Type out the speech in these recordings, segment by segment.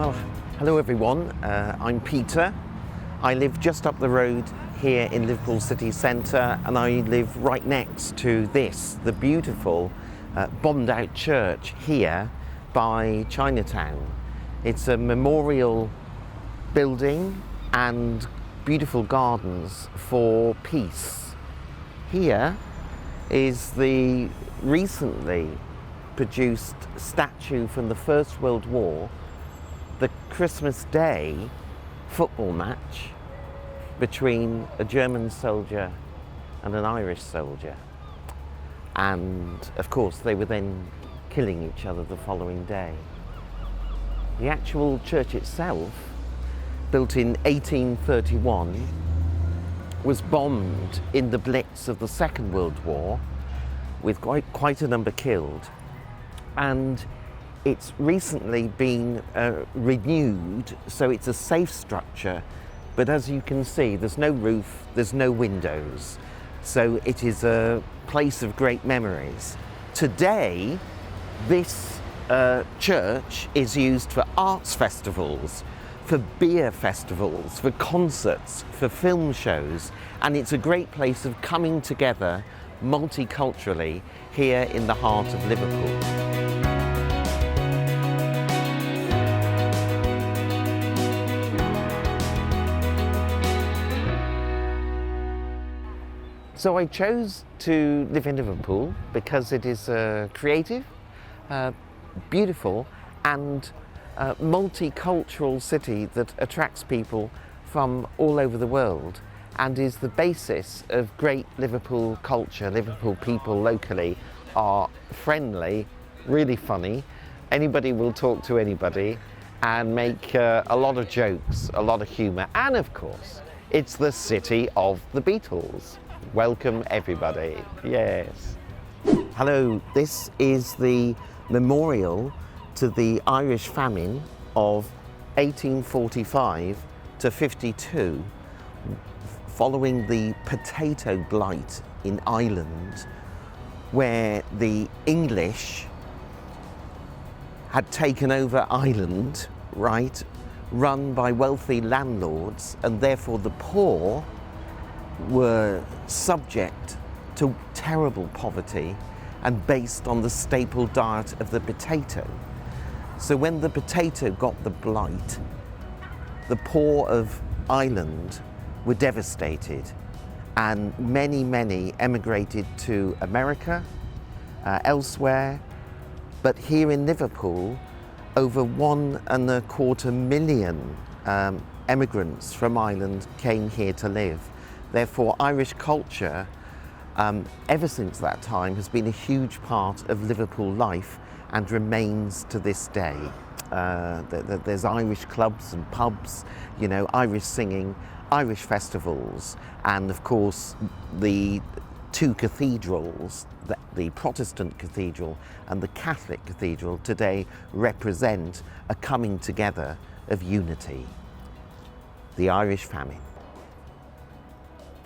Well, hello everyone, I'm Peter. I live just up the road here in Liverpool city centre, and I live right next to this, the beautiful bombed out church here by Chinatown. It's a memorial building and beautiful gardens for peace. Here is the recently produced statue from the First World War, the Christmas Day football match between a German soldier and an Irish soldier. And of course they were then killing each other the following day. The actual church itself, built in 1831, was bombed in the Blitz of the Second World War with quite a number killed. And it's recently been renewed, so it's a safe structure, but as you can see, there's no roof, there's no windows, so it is a place of great memories. Today, this church is used for arts festivals, for beer festivals, for concerts, for film shows, and it's a great place of coming together multiculturally here in the heart of Liverpool. So I chose to live in Liverpool because it is a creative, beautiful and multicultural city that attracts people from all over the world and is the basis of great Liverpool culture. Liverpool people locally are friendly, really funny. Anybody will talk to anybody and make a lot of jokes, a lot of humour, and of course it's the city of the Beatles. Welcome everybody, yes. Hello, this is the memorial to the Irish Famine of 1845 to 52, following the potato blight in Ireland, where the English had taken over Ireland, right, run by wealthy landlords, and therefore the poor were subject to terrible poverty and based on the staple diet of the potato. So when the potato got the blight, the poor of Ireland were devastated, and many emigrated to America, elsewhere, but here in Liverpool, over 1.25 million emigrants from Ireland came here to live. Therefore, Irish culture, ever since that time, has been a huge part of Liverpool life and remains to this day. There's Irish clubs and pubs, you know, Irish singing, Irish festivals, and of course the two cathedrals, the Protestant cathedral and the Catholic cathedral, today represent a coming together of unity. The Irish Famine.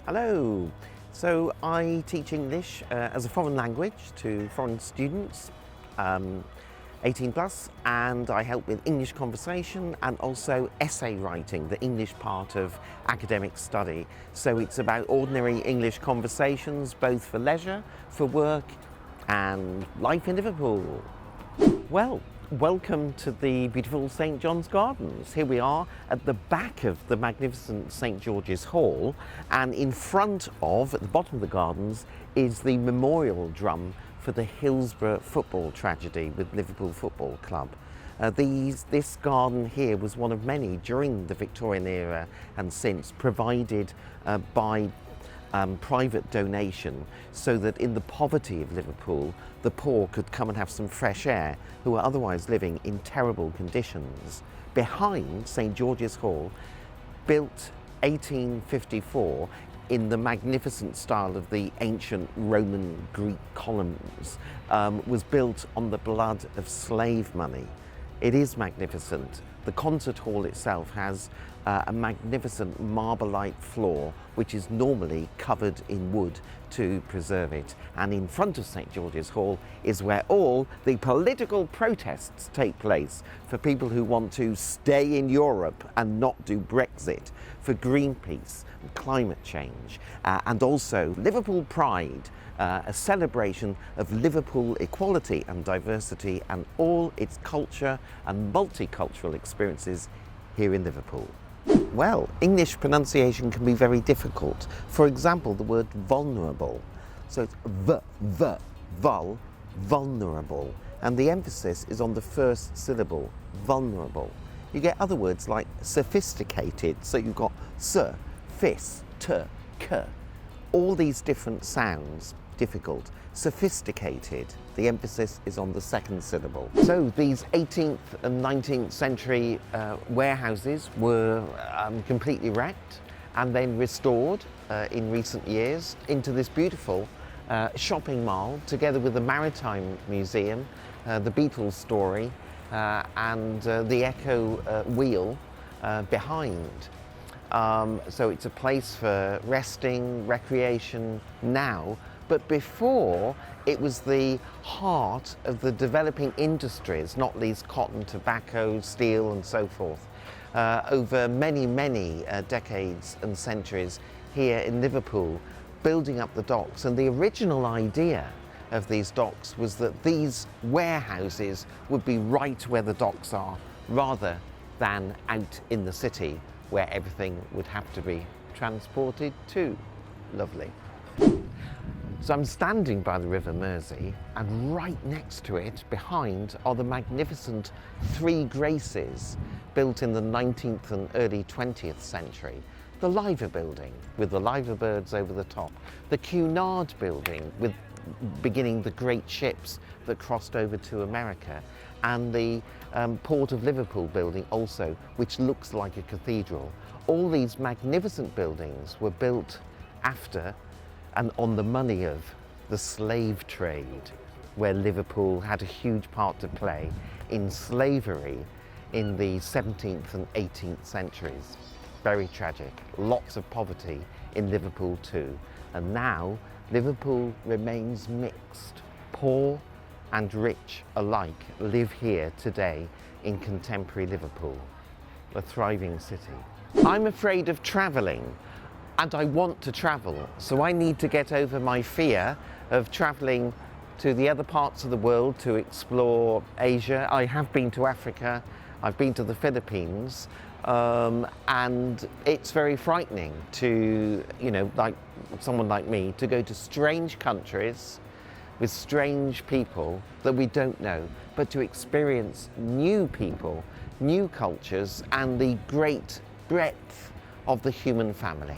Hello. So I teach English as a foreign language to foreign students, 18 plus, and I help with English conversation and also essay writing, the English part of academic study. So it's about ordinary English conversations, both for leisure, for work, and life in Liverpool. Well, welcome to the beautiful St John's Gardens. Here we are at the back of the magnificent St George's Hall, and in front of, at the bottom of the gardens, is the memorial drum for the Hillsborough football tragedy with Liverpool Football Club. This garden here was one of many during the Victorian era and since, provided by private donation, so that in the poverty of Liverpool, the poor could come and have some fresh air who were otherwise living in terrible conditions. Behind St George's Hall, built 1854 in the magnificent style of the ancient Roman Greek columns, was built on the blood of slave money. It is magnificent. The concert hall itself has a magnificent marble-like floor, which is normally covered in wood to preserve it. And in front of St George's Hall is where all the political protests take place for people who want to stay in Europe and not do Brexit, for Greenpeace and climate change, and also Liverpool Pride, a celebration of Liverpool equality and diversity and all its culture and multicultural experiences here in Liverpool. Well, English pronunciation can be very difficult. For example, the word vulnerable. So it's vul, vulnerable. And the emphasis is on the first syllable, vulnerable. You get other words like sophisticated. So you've got s, fis, t, k. All these different sounds, difficult. Sophisticated, the emphasis is on the second syllable. So these 18th and 19th century warehouses were completely wrecked and then restored in recent years into this beautiful shopping mall, together with the Maritime Museum, the Beatles story, and the Echo wheel behind. So it's a place for resting, recreation now, but before it was the heart of the developing industries, not least cotton, tobacco, steel and so forth, over many, many decades and centuries here in Liverpool, building up the docks. And the original idea of these docks was that these warehouses would be right where the docks are, rather than out in the city where everything would have to be transported to. Lovely. So I'm standing by the River Mersey, and right next to it, behind, are the magnificent Three Graces, built in the 19th and early 20th century. The Liver Building, with the liver birds over the top. The Cunard Building, with beginning the great ships that crossed over to America. And the Port of Liverpool building also, which looks like a cathedral. All these magnificent buildings were built after and on the money of the slave trade, where Liverpool had a huge part to play in slavery in the 17th and 18th centuries. Very tragic. Lots of poverty in Liverpool too. And now Liverpool remains mixed. Poor and rich alike live here today in contemporary Liverpool, a thriving city. I'm afraid of travelling. And I want to travel, so I need to get over my fear of travelling to the other parts of the world to explore Asia. I have been to Africa, I've been to the Philippines, and it's very frightening to, like someone like me, to go to strange countries with strange people that we don't know, but to experience new people, new cultures, and the great breadth of the human family.